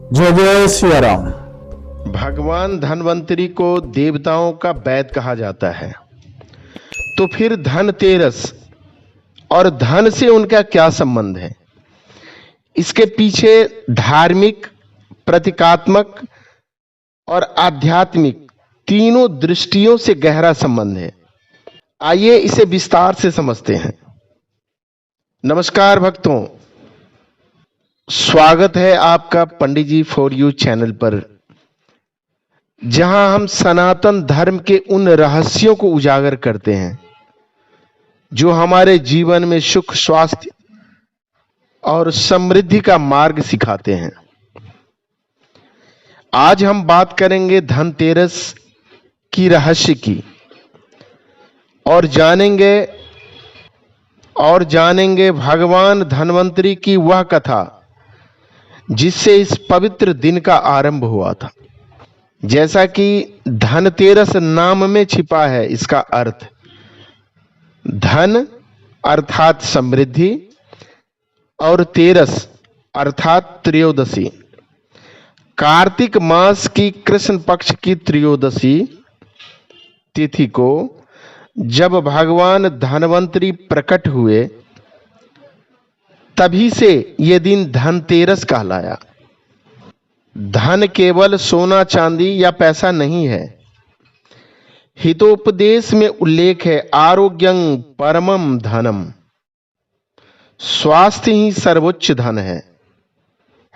जय जय सिया राम। भगवान धन्वंतरी को देवताओं का वैद्य कहा जाता है, तो फिर धनतेरस और धन से उनका क्या संबंध है? इसके पीछे धार्मिक, प्रतीकात्मक और आध्यात्मिक तीनों दृष्टियों से गहरा संबंध है। आइए इसे विस्तार से समझते हैं। नमस्कार भक्तों, स्वागत है आपका पंडित जी फॉर यू चैनल पर, जहां हम सनातन धर्म के उन रहस्यों को उजागर करते हैं जो हमारे जीवन में सुख, स्वास्थ्य और समृद्धि का मार्ग सिखाते हैं। आज हम बात करेंगे धनतेरस की रहस्य की और जानेंगे भगवान धन्वंतरी की वह कथा जिससे इस पवित्र दिन का आरंभ हुआ था। जैसा कि धनतेरस नाम में छिपा है, इसका अर्थ धन अर्थात समृद्धि और तेरस अर्थात त्रयोदशी। कार्तिक मास की कृष्ण पक्ष की त्रयोदशी तिथि को जब भगवान धन्वंतरी प्रकट हुए, तभी से यह दिन धनतेरस कहलाया। धन केवल सोना, चांदी या पैसा नहीं है। हितोपदेश में उल्लेख है, आरोग्यं परमम धनम। स्वास्थ्य ही सर्वोच्च धन है।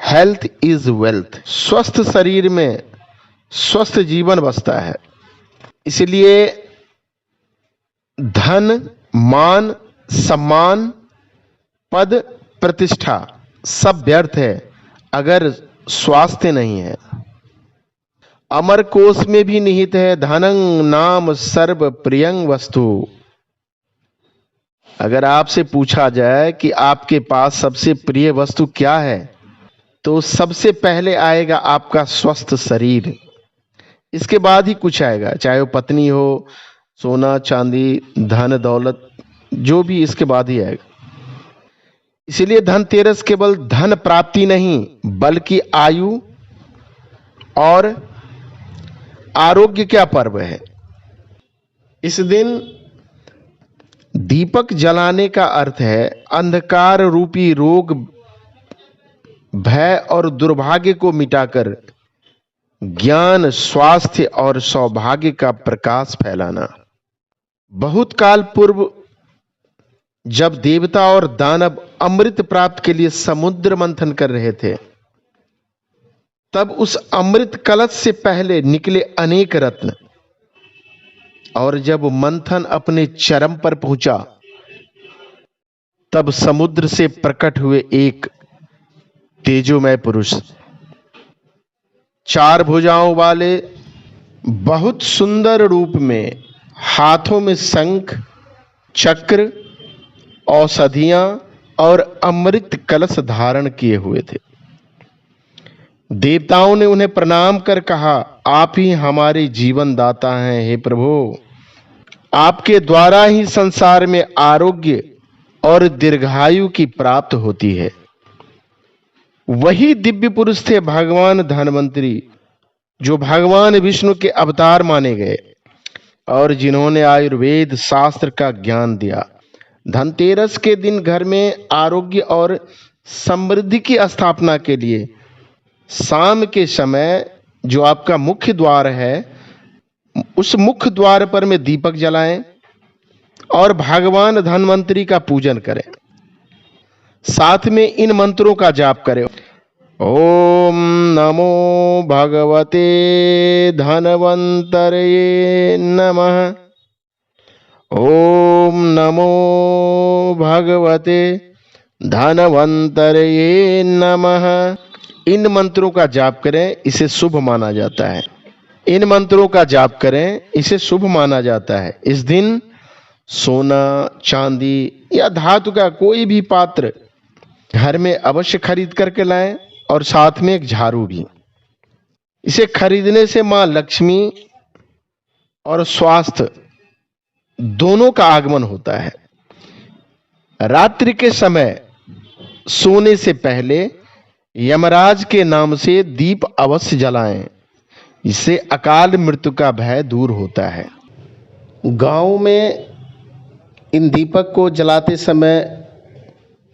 Health is wealth. स्वस्थ शरीर में स्वस्थ जीवन बसता है। इसलिए धन, मान, सम्मान, पद, प्रतिष्ठा सब व्यर्थ है अगर स्वास्थ्य नहीं है। अमर कोश में भी निहित है, धनं नाम सर्व प्रियं वस्तु। अगर आपसे पूछा जाए कि आपके पास सबसे प्रिय वस्तु क्या है, तो सबसे पहले आएगा आपका स्वस्थ शरीर। इसके बाद ही कुछ आएगा, चाहे वो पत्नी हो, सोना, चांदी, धन दौलत, जो भी इसके बाद ही आएगा। इसलिए धनतेरस केवल धन प्राप्ति नहीं, बल्कि आयु और आरोग्य का पर्व है। इस दिन दीपक जलाने का अर्थ है अंधकार रूपी रोग, भय और दुर्भाग्य को मिटाकर ज्ञान, स्वास्थ्य और सौभाग्य का प्रकाश फैलाना। बहुत काल पूर्व जब देवता और दानव अमृत प्राप्त के लिए समुद्र मंथन कर रहे थे, तब उस अमृत कलश से पहले निकले अनेक रत्न, और जब मंथन अपने चरम पर पहुंचा, तब समुद्र से प्रकट हुए एक तेजोमय पुरुष, चार भुजाओं वाले, बहुत सुंदर रूप में, हाथों में शंख, चक्र, औषधियां और अमृत कलश धारण किए हुए थे। देवताओं ने उन्हें प्रणाम कर कहा, आप ही हमारे जीवन दाता हैं। हे प्रभु, आपके द्वारा ही संसार में आरोग्य और दीर्घायु की प्राप्त होती है। वही दिव्य पुरुष थे भगवान धन्वंतरी, जो भगवान विष्णु के अवतार माने गए और जिन्होंने आयुर्वेद शास्त्र का ज्ञान दिया। धनतेरस के दिन घर में आरोग्य और समृद्धि की स्थापना के लिए शाम के समय जो आपका मुख्य द्वार है, उस मुख्य द्वार पर में दीपक जलाएं और भगवान धन्वंतरी का पूजन करें। साथ में इन मंत्रों का जाप करें। ओम नमो भगवते धन्वंतरये नमः। ओम नमो भगवते धन्वंतरये नमः। इन मंत्रों का जाप करें, इसे शुभ माना जाता है। इन मंत्रों का जाप करें, इसे शुभ माना जाता है। इस दिन सोना, चांदी या धातु का कोई भी पात्र घर में अवश्य खरीद करके लाएं, और साथ में एक झाड़ू भी। इसे खरीदने से मां लक्ष्मी और स्वास्थ्य दोनों का आगमन होता है। रात्रि के समय सोने से पहले यमराज के नाम से दीप अवश्य जलाएं, इससे अकाल मृत्यु का भय दूर होता है। गांव में इन दीपक को जलाते समय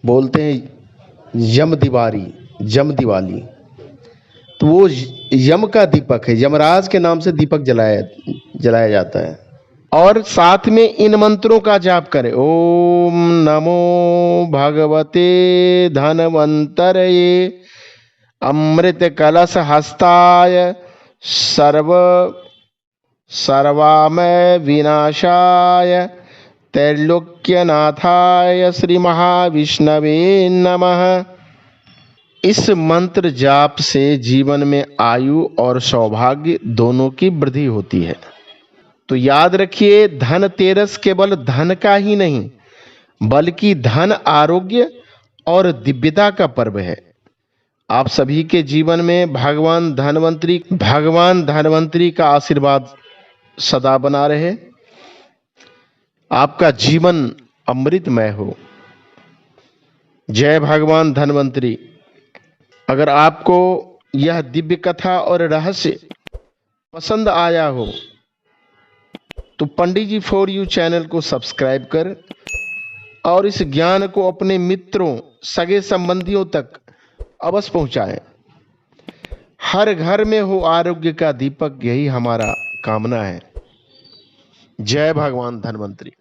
बोलते हैं यम दिवाली। तो वो यम का दीपक है, यमराज के नाम से दीपक जलाया जाता है। और साथ में इन मंत्रों का जाप करें। ओम नमो भगवते धनवंतरये अमृत कलश हस्ताय सर्वामय विनाशाय त्रैलोक्यनाथाय श्री महाविष्णवे नमः। इस मंत्र जाप से जीवन में आयु और सौभाग्य दोनों की वृद्धि होती है। तो याद रखिए, धनतेरस केवल धन का ही नहीं बल्कि धन, आरोग्य और दिव्यता का पर्व है। आप सभी के जीवन में भगवान धनवंतरी का आशीर्वाद सदा बना रहे। आपका जीवन अमृतमय हो। जय भगवान धनवंतरी। अगर आपको यह दिव्य कथा और रहस्य पसंद आया हो तो पंडित जी फॉर यू चैनल को सब्सक्राइब कर और इस ज्ञान को अपने मित्रों, सगे संबंधियों तक अवश्य पहुंचाएं। हर घर में हो आरोग्य का दीपक, यही हमारा कामना है। जय भगवान धनवंतरी।